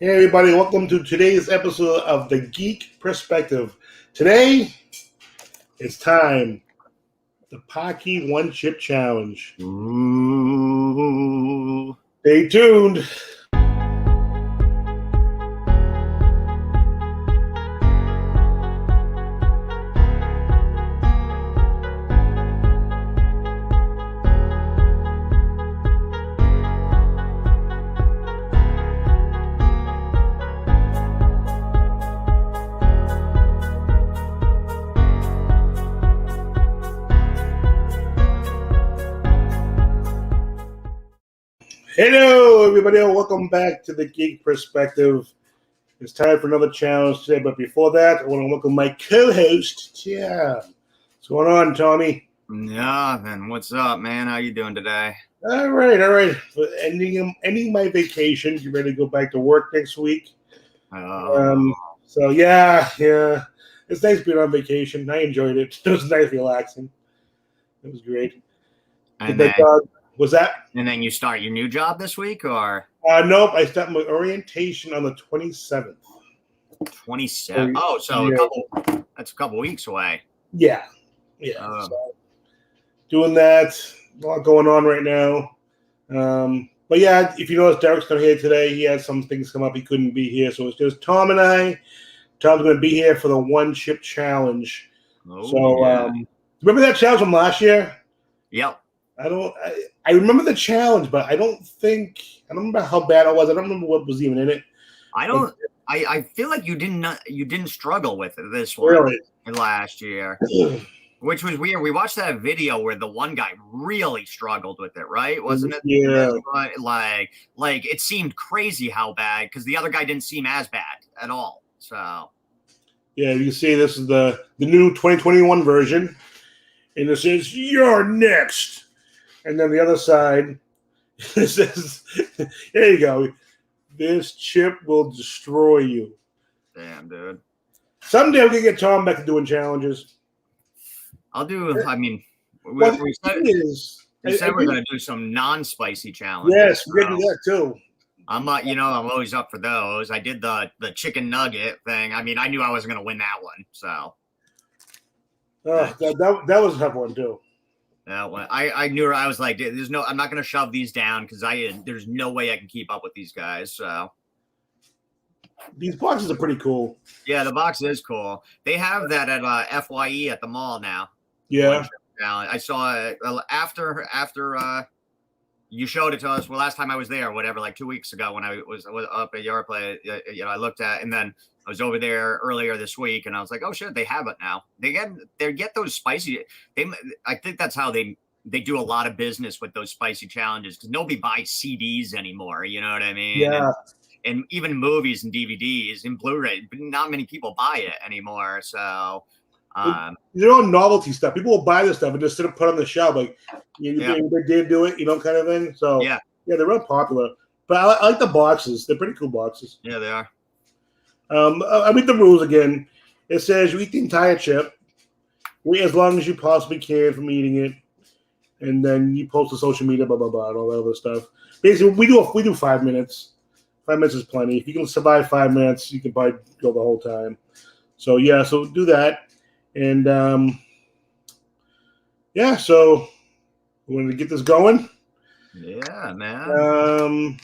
Hey everybody, welcome to today's episode of The Geek Perspective. Today, it's time. The Paqui One Chip Challenge. Ooh. Stay tuned. Hello everybody, welcome back to The Geek Perspective. It's time for another challenge today, but before that, I want to welcome my co-host, Tom. What's going on, Tommy? Yeah, man. What's up, man? How you doing today? All right. Ending my vacation. You ready to go back to work next week? So yeah. It's nice being on vacation. I enjoyed it. It was nice, relaxing. It was great. Was that? And then you start your new job this week, or? Nope. I start my orientation on the 27th. 27. Oh, so yeah. That's a couple weeks away. Yeah. So doing that. A lot going on right now. But yeah, if you notice, Derek's not here today. He had some things come up. He couldn't be here, so it's just Tom and I. Tom's going to be here for the One Chip Challenge. Remember that challenge from last year? Yep. I remember the challenge, but I don't remember how bad it was. I don't remember what was even in it. I feel like you didn't struggle with it this one really last year, which was weird. We watched that video where the one guy really struggled with it, right? Wasn't it? Yeah. Like it seemed crazy how bad, because the other guy didn't seem as bad at all. So yeah, you can see this is the new 2021 version, and it says "You're next." And then the other side, it says, there you go. This chip will destroy you. Damn, dude. Someday we're going to get Tom back to doing challenges. We said we're going to do some non-spicy challenges. Yes, we're going to do that too. I'm always up for those. I did the chicken nugget thing. I mean, I knew I wasn't going to win that one, so. That was a tough one too. I knew. I was like, I'm not going to shove these down because there's no way I can keep up with these guys. So these boxes are pretty cool. Yeah, the box is cool. They have that at FYE at the mall now. Yeah, I saw it after you showed it to us. Well, last time I was there, whatever, like 2 weeks ago when I was up at your place, I looked at, and then I was over there earlier this week, and I was like, oh shit, they have it now. They get those spicy. I think that's how they do a lot of business with those spicy challenges, because nobody buys CDs anymore. You know what I mean? Yeah. And even movies and DVDs and Blu-ray, but not many people buy it anymore. So. They're all novelty stuff. People will buy this stuff and just sit and put on the shelf, like they did do it, kind of thing. So yeah, they're real popular. But I like the boxes; they're pretty cool boxes. Yeah, they are. I read the rules again. It says you eat the entire chip, wait as long as you possibly can from eating it, and then you post to social media, blah blah blah, and all that other stuff. Basically, we do 5 minutes. 5 minutes is plenty. If you can survive 5 minutes, you can probably go the whole time. So yeah, so do that. And so we want to get this going. Yeah, man.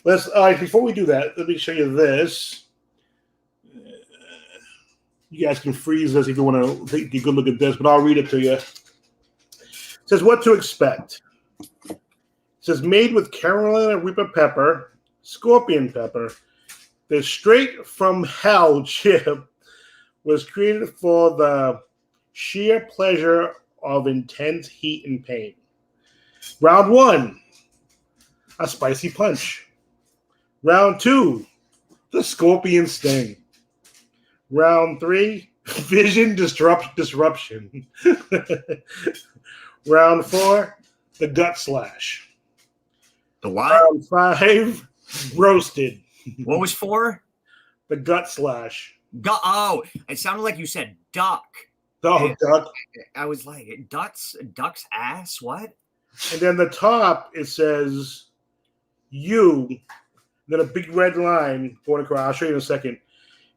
Before we do that, let me show you this. You guys can freeze this if you want to take a good look at this, but I'll read it to you. It says what to expect. It says made with Carolina Reaper pepper, scorpion pepper. The straight from hell chip was created for the sheer pleasure of intense heat and pain. Round 1, a spicy punch. Round 2, the scorpion sting. Round 3, vision disruption. Round 4, the gut slash. The what? Round 5, roasted. What was 4? The gut slash. Oh, it sounded like you said duck. Oh, duck. I was like, duck's ass? What? And then the top, it says, you Then a big red line going across. I'll show you in a second.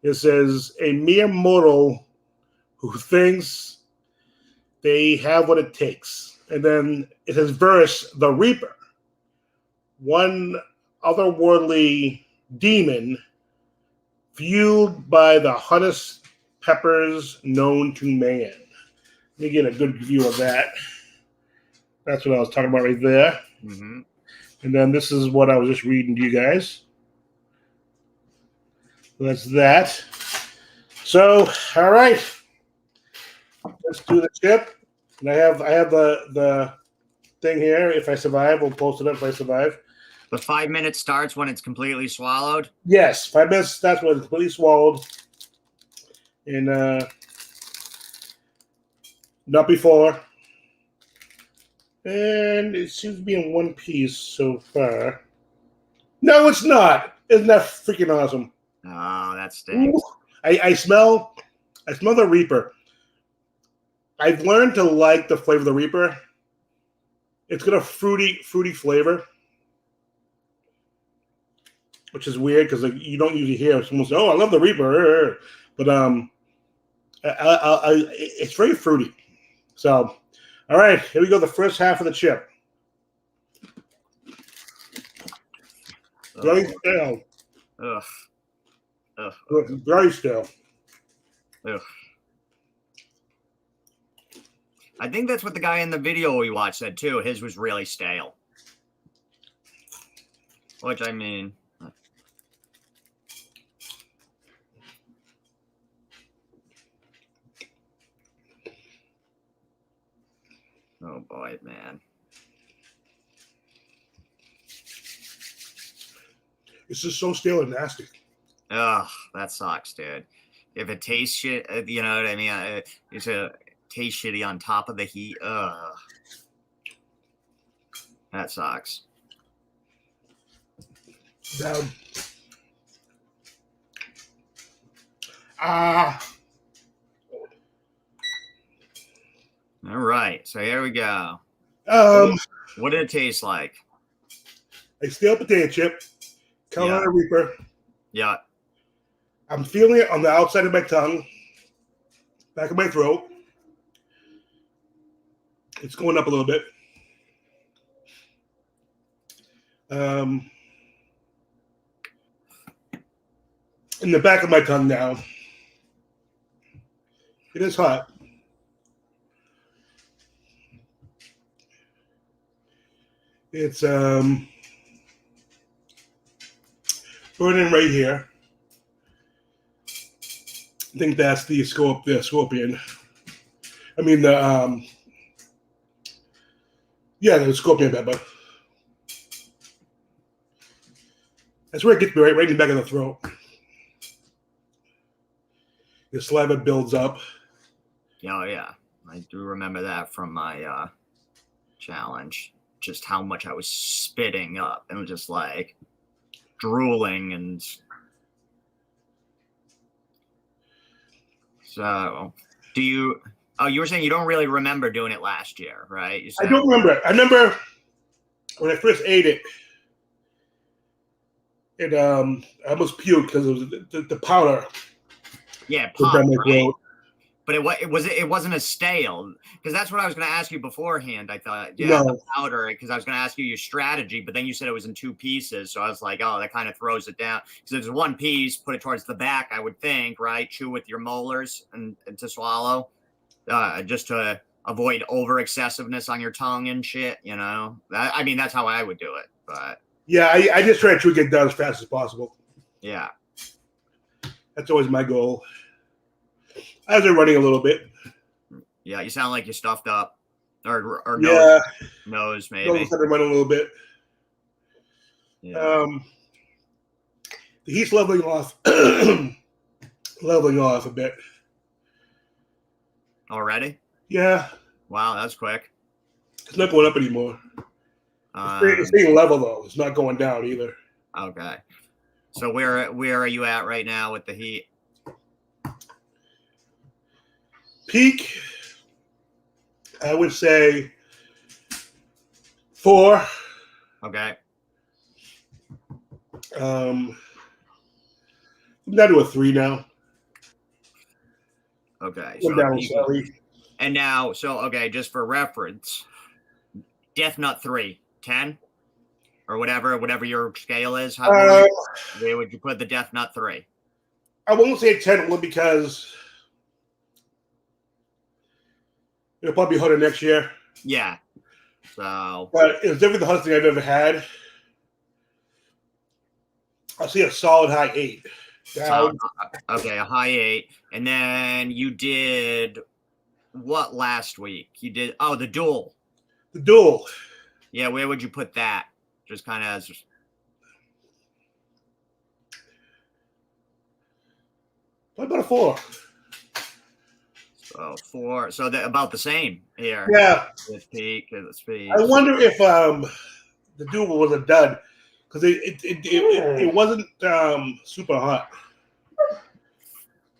It says, a mere mortal who thinks they have what it takes. And then it says, verse, the Reaper, one otherworldly demon fueled by the hottest peppers known to man. Let me get a good view of that. That's what I was talking about right there. Mm-hmm. And then this is what I was just reading to you guys. That's that. So, all right. Let's do the chip. And I have the thing here. If I survive, we'll post it up if I survive. The 5 minutes starts when it's completely swallowed? Yes, 5 minutes. That's when it's completely swallowed. And not before. And it seems to be in one piece so far. No, it's not. Isn't that freaking awesome? Oh, that stinks. I smell the Reaper. I've learned to like the flavor of the Reaper. It's got a fruity flavor, which is weird because you don't usually hear someone say, "Oh, I love the Reaper," but it's very fruity. So, all right, here we go. The first half of the chip. Very stale. Ugh. Very stale. Ugh. I think that's what the guy in the video we watched said too. His was really stale. Which I mean, oh boy, man. It's just so stale and nasty. Ugh, that sucks, dude. If it tastes shit, you know what I mean? It's a taste shitty on top of the heat. Ugh. That sucks. Down. All right, so here we go. What did it taste like? A stale potato chip, Carolina Reaper. Yeah. I'm feeling it on the outside of my tongue, back of my throat. It's going up a little bit. In the back of my tongue now. It is hot. It's burning right here. I think that's the scorpion. I mean the scorpion pepper. That's where it gets me right in the back of the throat. The saliva builds up. Oh yeah, I do remember that from my challenge. Just how much I was spitting up and just like drooling and. So, do you? Oh, you were saying you don't really remember doing it last year, right? You said, I don't remember it. I remember when I first ate it. It I almost puked because it was the powder. Yeah, pop, right? But it wasn't a stale, because that's what I was going to ask you beforehand. I thought, yeah, no. The powder, because I was going to ask you your strategy, but then you said it was in 2 pieces, so I was like, oh, that kind of throws it down. Because if it's 1 piece, put it towards the back, I would think, right? Chew with your molars and to swallow, just to avoid over excessiveness on your tongue and shit. You know, that's how I would do it. But yeah, I just try to get done as fast as possible. Yeah, that's always my goal. As they're running a little bit. Yeah, you sound like you're stuffed up. Or nose maybe. Nose started running a little bit. Yeah. The heat's leveling off. Leveling off a bit. Already? Yeah. Wow, that's quick. It's not going up anymore. It's staying level though. It's not going down either. Okay. So where are you at right now with the heat? Peak, I would say 4. Okay. I'm down to a 3 now. Okay. I'm So down slightly. and now, so okay, just for reference, Death Nut 3, 10? Or whatever your scale is. Where would you put the Death Nut 3? I won't say 10 only because it'll probably be harder next year. Yeah. So, but it's definitely the hardest thing I've ever had. I'll see a solid high 8. Okay, a high 8, and then you did what last week? You did the duel. The duel. Yeah, where would you put that? Just kind of as about a 4. So 4. So that about the same here. Yeah. With peak and the speed. I wonder if the duel was a dud because it wasn't super hot.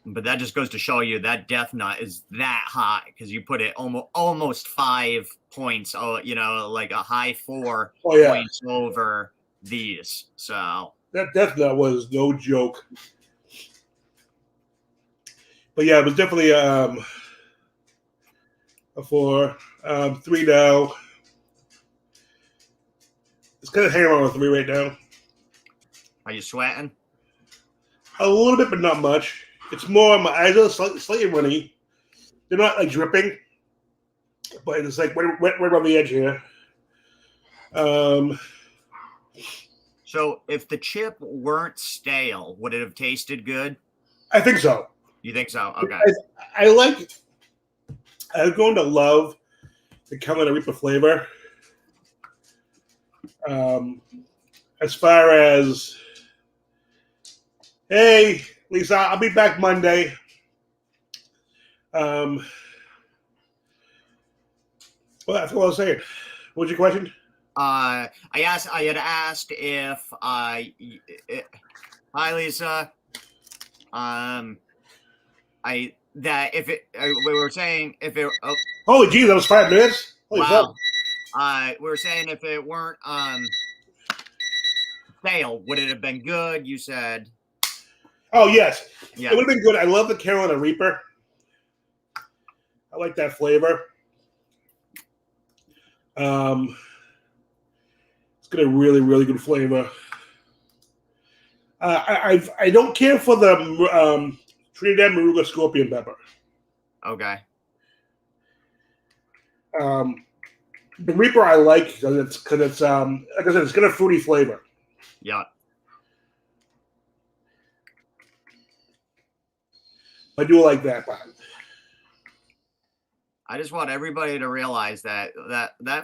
But that just goes to show you that Death Nut is that high because you put it almost 5 points. Oh, like a high 4 points over these. So that Death Nut was no joke. But yeah, it was definitely a 4. 3 now. It's kind of hanging around with 3 right now. Are you sweating? A little bit, but not much. It's more my eyes are slightly runny. They're not like dripping, but it's like right around the edge here. So if the chip weren't stale, would it have tasted good? I think so. You think so? Okay. I'm going to love the Carolina Reaper flavor. As far as, hey, Lisa, I'll be back Monday. Well, that's what I was saying. What was your question? I had asked if hi Lisa. We were saying if it. Oh, holy geez, that was 5 minutes. Holy wow. We were saying if it weren't stale, would it have been good? You said. Oh yes, yeah, it would have been good. I love the Carolina Reaper. I like that flavor. It's got a really, really good flavor. I don't care for the Trinidad Moruga Scorpion Pepper. Okay. The Reaper I like because it's like I said, it's got a fruity flavor. Yeah. I do like that part. I just want everybody to realize that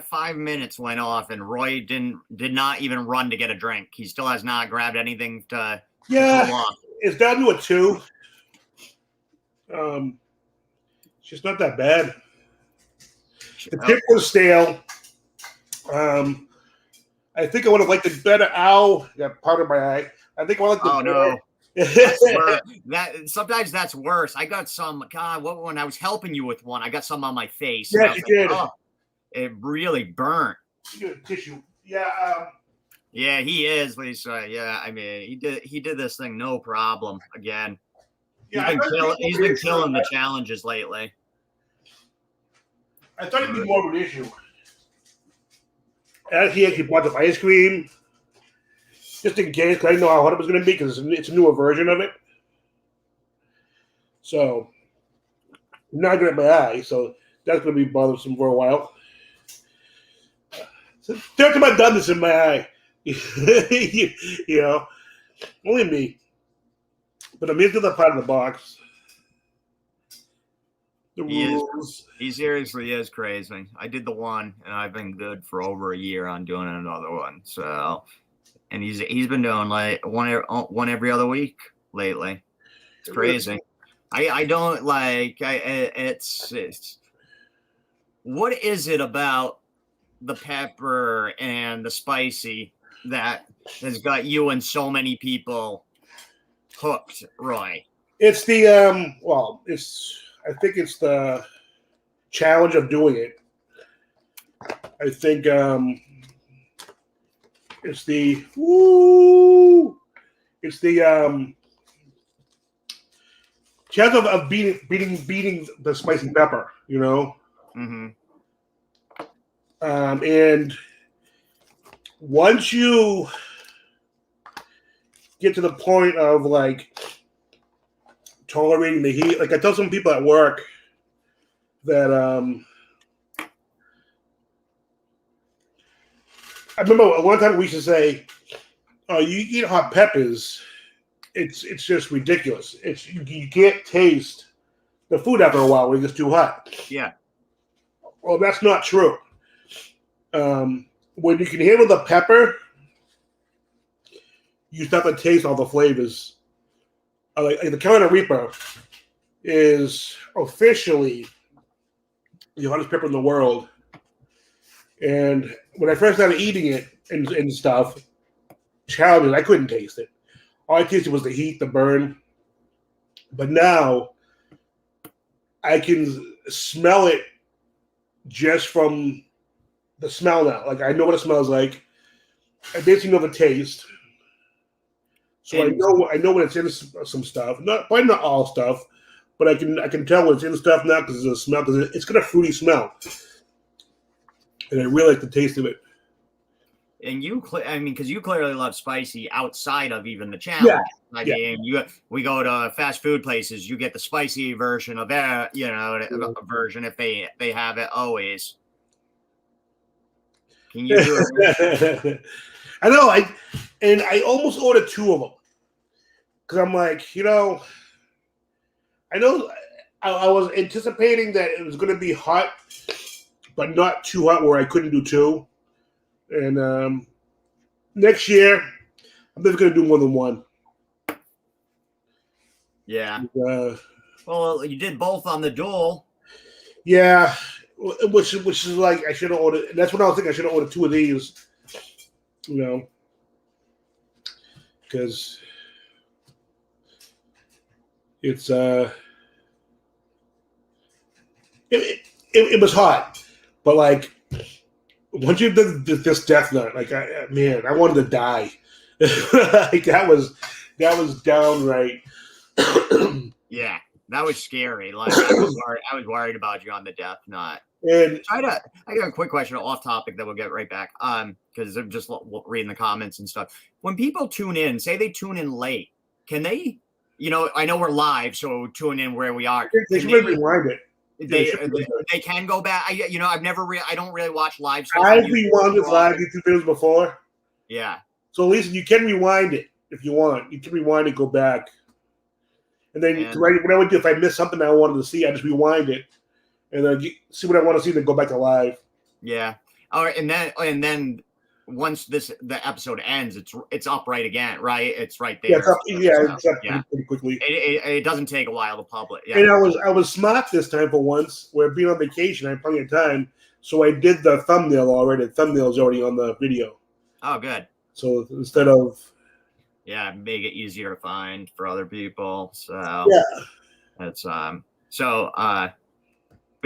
5 minutes went off and Roy did not even run to get a drink. He still has not grabbed anything to pull off. It's down to a 2. It's just not that bad. The tip was stale. I think I would have liked it better. Ow! Got part of my eye. I think I would like the no. Sometimes that's worse. I got some. God, when I was helping you with one, I got some on my face. Yeah, you did. Oh, it really burnt. Tissue. Yeah. Yeah, he is, Lisa. Yeah, I mean, he did this thing no problem. Again, yeah, he's been killing the challenges lately. I thought it'd be more of an issue. He actually bought some ice cream. Just in case, because I didn't know how hot it was going to be because it's a newer version of it. So, I'm not good at my eye, so that's going to be bothersome for a while. So, third time I've done this in my eye. you know, only me. But I'm into the part of the box. The rules. He seriously is crazy. I did the one, and I've been good for over a year on doing another one. So. And he's been doing like one every other week lately. It's crazy. I don't like. It's what is it about the pepper and the spicy that has got you and so many people hooked, Roy? It's the I think it's the challenge of doing it. I think. It's the woo. It's the chance of beating the spicy pepper, you know. Mm-hmm. And once you get to the point of like tolerating the heat, like I tell some people at work that I remember one time we used to say, "Oh, you eat hot peppers, it's just ridiculous. It's you can't taste the food after a while when it gets too hot." Yeah. Well, that's not true. When you can handle the pepper, you start to taste all the flavors. Like the Carolina Reaper is officially the hottest pepper in the world. And when I first started eating it and stuff, childhood, I couldn't taste it. All I tasted was the heat, the burn. But now I can smell it just from the smell now. Like I know what it smells like. I basically know the taste. So And I know when it's in some stuff. Probably not all stuff, but I can tell when it's in stuff now because of the smell. Because it's got a fruity smell, and I really like the taste of it. And I mean, because you clearly love spicy outside of even the challenge. Yeah. I mean, we go to fast food places, you get the spicy version of that, version if they have it always. Can you do it? I know. I almost ordered 2 of them because I'm like, I know I was anticipating that it was going to be hot, but not too hot where I couldn't do 2. And next year, I'm just going to do more than 1. Yeah. Well, you did both on the duel. Yeah, which is like I should have ordered. That's what I was thinking. I should have ordered 2 of these. Because it's it was hot, but like once you did this death nut, like I wanted to die. Like that was downright. Yeah, that was scary. Like I was worried about you on the death nut. And I got a quick question off topic that we'll get right back. Because I'm just reading the comments and stuff. When people tune in, say they tune in late, can they? I know we're live, so tune in where we are. They should rewind it. They can go back. I've never I don't really watch live stuff. I've rewound this live YouTube videos before. Yeah. So at least you can rewind it if you want. You can rewind it, go back, and then what I would do if I missed something that I wanted to see, I just rewind it, and then see what I want to see, then go back to live. Yeah. All right, and then once the episode ends, it's up right again, right? It's right there. Yeah, it's up pretty quickly. It doesn't take a while to publish. Yeah. And I was smart this time for once. Where being on vacation, I had plenty of time, so I did the thumbnail already. The thumbnail's already on the video. Oh, good. So instead of make it easier to find for other people. So that's but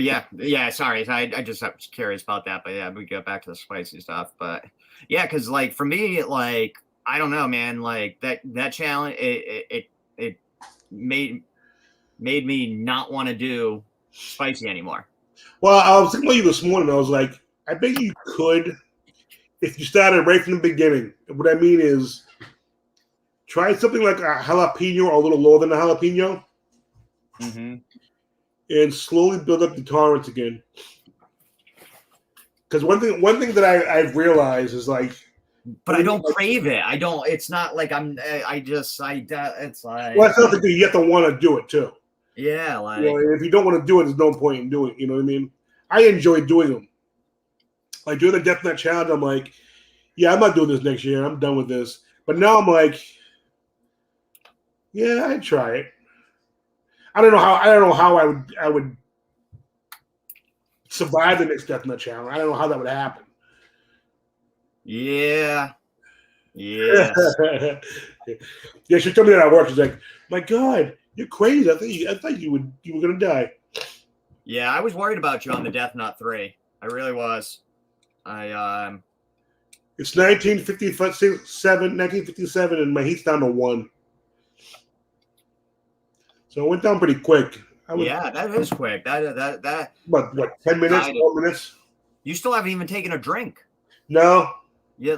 yeah. Sorry, I just was curious about that. But yeah, we get back to the spicy stuff. But yeah, because like for me, like I don't know, man. Like that challenge, it made me not want to do spicy anymore. Well, I was thinking about you this morning. I was like, I bet you could if you started right from the beginning. What I mean is, try something like a jalapeno or a little lower than a jalapeno. Mm-hmm. And slowly build up the tolerance again. Because one thing that I've realized is like, but I don't crave it. I don't. It's not like I'm. It's like. Well, that's not the thing. You have to want to do it too. Yeah, like if you don't want to do it, there's no point in doing it. You know what I mean? I enjoy doing them. Like doing the Death Nut Challenge, I'm like, yeah, I'm not doing this next year. I'm done with this. But now I'm like, yeah, I'd try it. I don't know how I would survive the next Death Nut Challenge. I don't know how that would happen. Yeah. Yeah. Yeah, she told me that at work. She's like, "My God, you're crazy. I thought you were gonna die." Yeah, I was worried about you on the Death Nut 3. I really was. It's 1957, and my heat's down to 1. So it went down pretty quick. Yeah, that is quick. That. What? 10 minutes? 12 minutes? You still haven't even taken a drink. No. You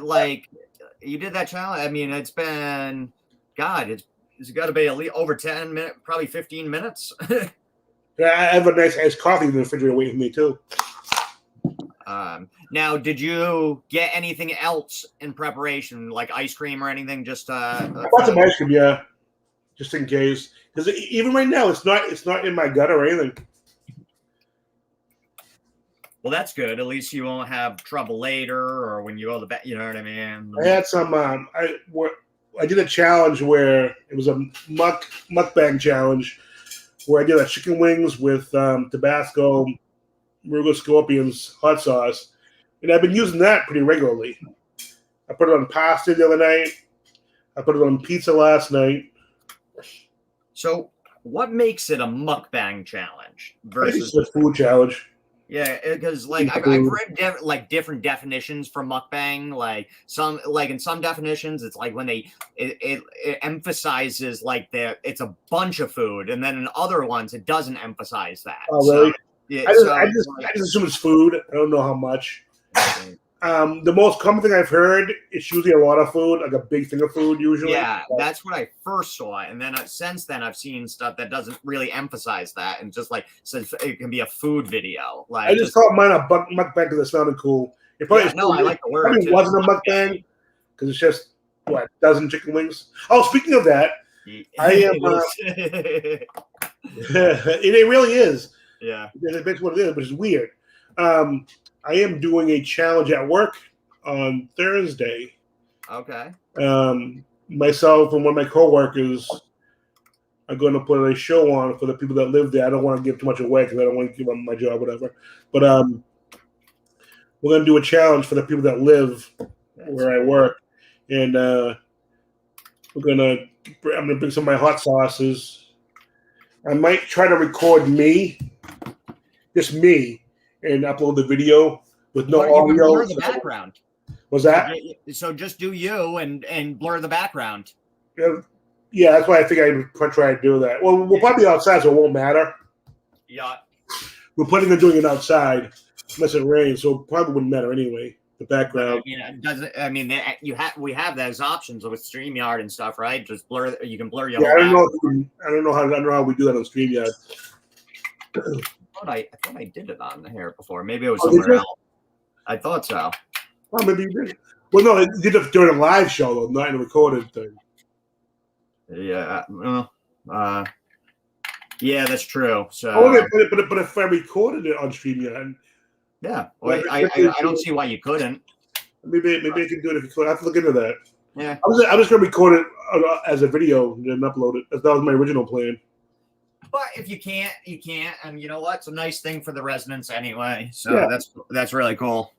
you did that challenge. I mean, it's been, God, it's got to be at least over 10 minutes, probably 15 minutes. Yeah, I have a nice iced coffee in the refrigerator waiting for me too. Now, did you get anything else in preparation, like ice cream or anything? Just I bought some ice cream, yeah, just in case. Because even right now, it's not in my gut or anything. Well, that's good. At least you won't have trouble later or when you go to bed. You know what I mean? I had some. I did a challenge where it was a mukbang challenge where I did a chicken wings with Tabasco, arugula scorpions, hot sauce, and I've been using that pretty regularly. I put it on pasta the other night. I put it on pizza last night. So, what makes it a mukbang challenge versus a food challenge? Yeah, because like I've read different definitions for mukbang. Like in some definitions, it's like when it emphasizes like it's a bunch of food, and then in other ones it doesn't emphasize that. Oh, really? So, yeah, I just assume it's food. I don't know how much. The most common thing I've heard, it's usually a lot of food, like a big thing of food usually. Yeah, that's what I first saw. And then since then, I've seen stuff that doesn't really emphasize that and just like says it can be a food video. Like I just called mine a mukbang because it sounded cool. It probably I like the word. It probably wasn't a mukbang because it's just, a dozen chicken wings? Oh, speaking of that, I am. It really is. Yeah. That's what it is, but it's weird. I am doing a challenge at work on Thursday. Okay. Myself and one of my coworkers are going to put a show on for the people that live there. I don't want to give too much away because I don't want to give them my job, whatever. But we're going to do a challenge for the people that live where I work, and I'm going to bring some of my hot sauces. I might try to record me, just me, and upload the video with no audio. Blur the background. Was that? So just do you and blur the background. Yeah, that's why I think I would try to do that. Well, we'll probably be outside, so it won't matter. Yeah. We're planning on doing it outside unless it rains, so it probably wouldn't matter anyway. The background. We have those options with StreamYard and stuff, right? Just blur. You can blur your. Yeah, I don't know how we do that on StreamYard. I thought I did it on here before. Maybe it was somewhere else. I thought so. Oh, maybe you did. Well, no, it did it during a live show though, not in a recorded thing. Yeah. Yeah, that's true. So. But if I recorded it on StreamYard. Yeah. Well, I don't see why you couldn't. Maybe I can do it if you could. I have to look into that. Yeah. I was going to record it as a video and then upload it. That was my original plan. But if you can't, you can't. And you know what? It's a nice thing for the residents anyway. So yeah. That's really cool.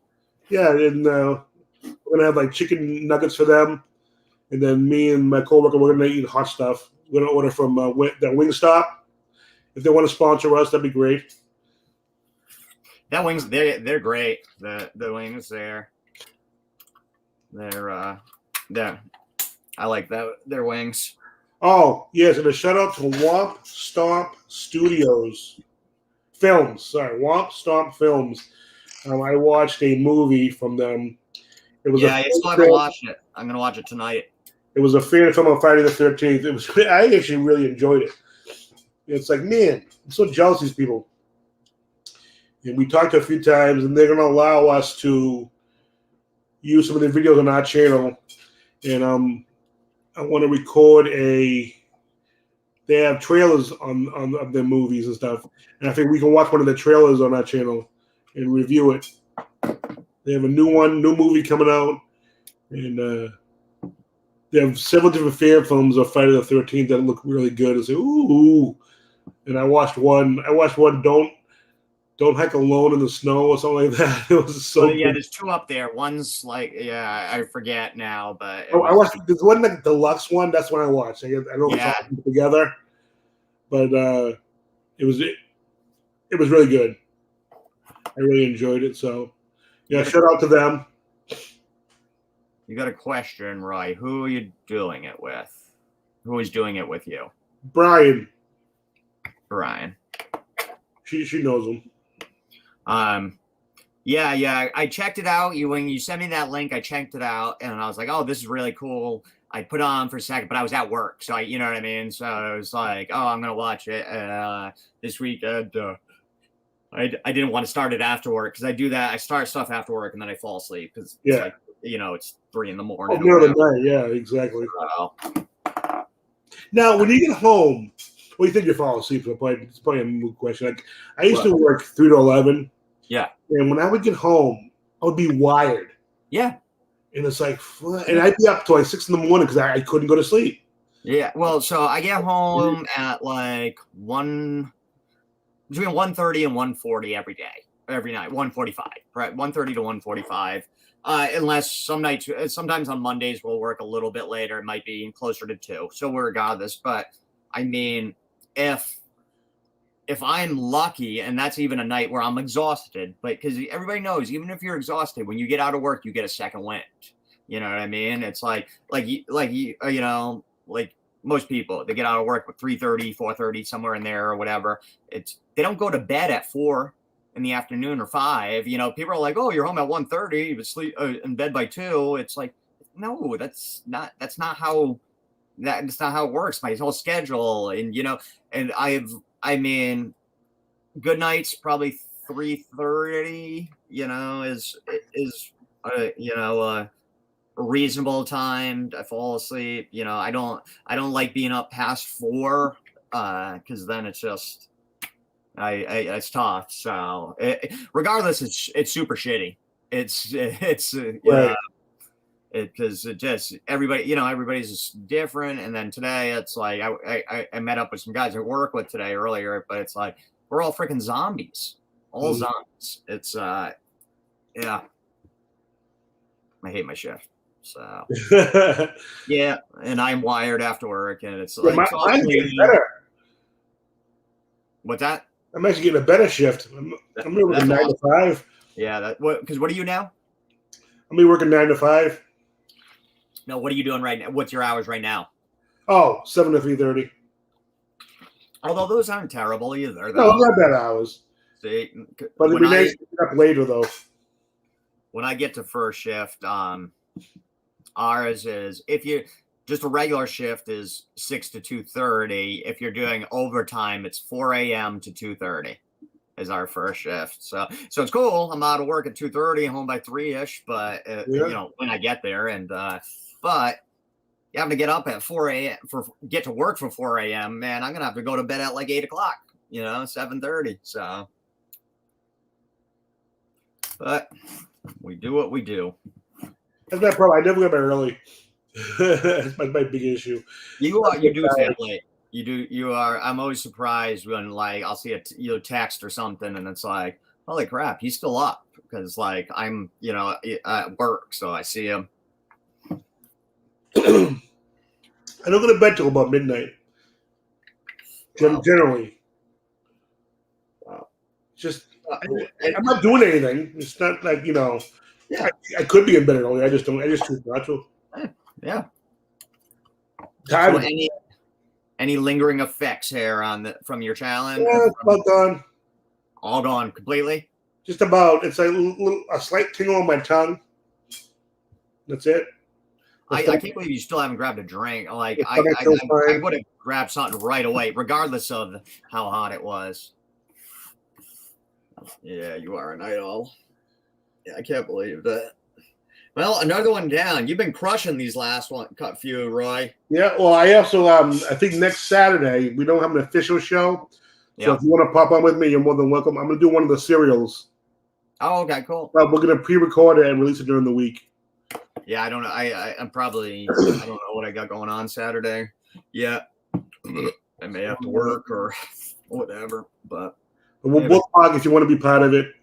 Yeah, and we're going to have like chicken nuggets for them. And then me and my coworker, we're going to eat hot stuff. We're going to order from that Wingstop. If they want to sponsor us, that'd be great. That wings, they're great. The wings they're I like that their wings. Oh yes, and a shout out to Womp Stomp Studios Films. Sorry, Womp Stomp Films. I watched a movie from them. It was I still haven't watched it. I'm gonna watch it tonight. It was a fan film on Friday the 13th. It was. I actually really enjoyed it. It's like, man, I'm so jealous of these people. And we talked a few times, and they're going to allow us to use some of the videos on our channel. And I want to record they have trailers on their movies and stuff. And I think we can watch one of the trailers on our channel and review it. They have a new movie coming out. And they have several different fan films of Friday the 13th that look really good. And say, ooh. And I watched one. Don't hike alone in the snow or something like that. It was so. Yeah, there's two up there. One's like, I forget now, but I watched. There's one like deluxe one. That's one I watched. I don't know if it's all together, but it was really good. I really enjoyed it. So yeah, shout out to them. You got a question, Roy. Who are you doing it with? Who is doing it with you? Brian. Brian. She knows him. Yeah. I checked it out. When you sent me that link, I checked it out, and I was like, "Oh, this is really cool." I put it on for a second, but I was at work, so you know what I mean. So I was like, "Oh, I'm gonna watch it this weekend." I didn't want to start it after work because I do that. I start stuff after work and then I fall asleep because it's like, it's 3 a.m. Oh, middle of the night. Yeah, exactly. Now, when you get home, what do you think you fall asleep? It's probably a moot question. Like, I used to work 3 to 11. Yeah. And when I would get home, I would be wired. Yeah. And it's like, and I'd be up till like 6 in the morning because I couldn't go to sleep. Yeah. Well, so I get home at like between 1:30 and 1:40 every night, 1:45, right? 1:30 to 1:45. Unless sometimes on Mondays we'll work a little bit later. It might be closer to 2. So regardless, but I mean, if I'm lucky, and that's even a night where I'm exhausted, but because everybody knows, even if you're exhausted, when you get out of work, you get a second wind. You know what I mean? It's like most people, they get out of work at 3:30, 4:30, somewhere in there or whatever. They don't go to bed at 4 in the afternoon or 5. People are like, "Oh, you're home at 1:30, but sleep in bed by 2." It's like, no, that's not how it works. My whole schedule, and I mean, good nights probably 3:30. Is a reasonable time to fall asleep. I don't like being up past 4 because then it's just it's tough. So regardless, it's super shitty. It's right. Because it just everybody's just different. And then today it's like I met up with some guys I work with today earlier, but it's like we're all freaking zombies, zombies. It's yeah, I hate my shift. So yeah, and I'm wired after work, and it's like I'm getting better. What's that? I'm actually getting a better shift. I'm working 9 to 5. Yeah, because what are you now? I'm working 9 to 5. No, what are you doing right now? What's your hours right now? Oh, 7 to 3:30. Although those aren't terrible either. No, not bad hours. See, but it'd be nice to get up later though. When I get to first shift, ours is just a regular shift is 6 to 2:30. If you're doing overtime, it's 4 a.m. to 2:30 is our first shift. So it's cool. I'm out of work at 2:30 and home by 3-ish. But when I get there, and but you have to get up at 4 a.m. get to work for 4 a.m. Man, I'm gonna have to go to bed at like 8 o'clock. 7:30. So, but we do what we do. That's my problem. I never get up early. That's my big issue. You do stay up late. You do. You are. I'm always surprised when I'll see a text or something, and it's like, holy crap, he's still up, because I'm at work, so I see him. I don't go to bed till about midnight. Wow. Generally. Wow. Just I'm not doing anything. It's not like Yeah. I could be in bed early. I just don't. I just choose not to. Yeah. So any lingering effects here from your challenge? Yeah, it's about gone. All gone completely? Just about. It's a slight tingle on my tongue. That's it. I can't believe you still haven't grabbed a drink. I would have grabbed something right away, regardless of how hot it was. Yeah, you are a night owl. Yeah, I can't believe that. Well, another one down. You've been crushing these last few, Roy. Yeah, well, I also I think next Saturday we don't have an official show. So if you want to pop on with me, you're more than welcome. I'm going to do one of the serials. Oh, okay, cool. We're going to pre-record it and release it during the week. Yeah, I don't know. I'm probably, I don't know what I got going on Saturday. Yeah. I may have to work or whatever, but we'll talk if you want to be part of it,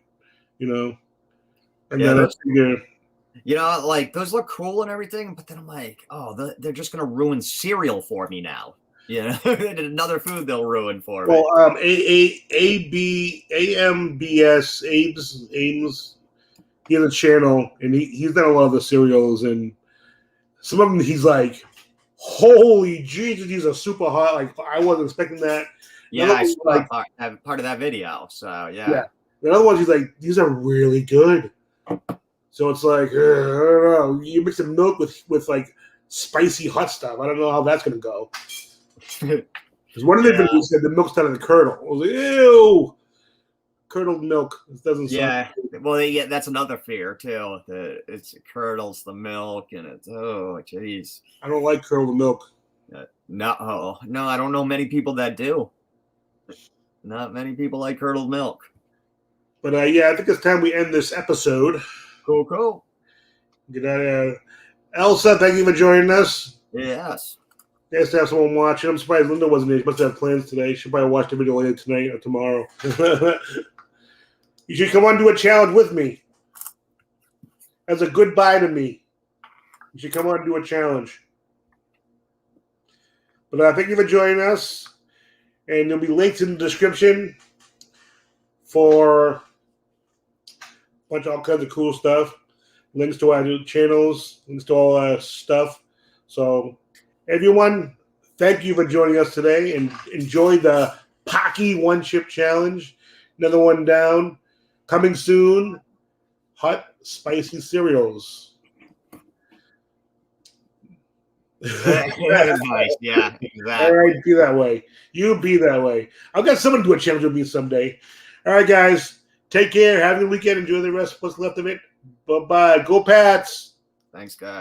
And then that's those look cool and everything, but then I'm like, oh, they're just going to ruin cereal for me now. Another food they'll ruin for me. Well, AMBS, Ames, he has a channel, and he's done a lot of the cereals, and Some of them he's like, holy Jesus, these are super hot. Like I wasn't expecting that. Yeah, I saw part of that video. So yeah. The other ones he's like, these are really good. So it's like, I don't know. You mix the milk with like spicy hot stuff. I don't know how that's gonna go. Because one of the videos said the milk's out of the curdle. I was like, ew, curdled milk. It doesn't. Yeah. Well, yeah, that's another fear too. That it curdles the milk, and it's jeez. I don't like curdled milk. No, I don't know many people that do. Not many people like curdled milk. But yeah, I think it's time we end this episode. Cool. Get out of Elsa, thank you for joining us. Yes. Nice to have someone watching. I'm surprised Linda wasn't here. She must have plans today. She'll probably watch the video later tonight or tomorrow. You should come on do a challenge with me. As a goodbye to me. You should come on and do a challenge. But thank you for joining us. And there'll be links in the description for a bunch of all kinds of cool stuff. Links to our new channels, links to all our stuff. So, everyone, thank you for joining us today and enjoy the Paqui One Chip Challenge. Another one down. Coming soon, hot, spicy cereals. Nice. Yeah, exactly. All right, be that way. You be that way. I've got someone to do a challenge with me someday. All right, guys. Take care. Have a good weekend. Enjoy the rest of what's left of it. Bye-bye. Go Pats. Thanks, guys.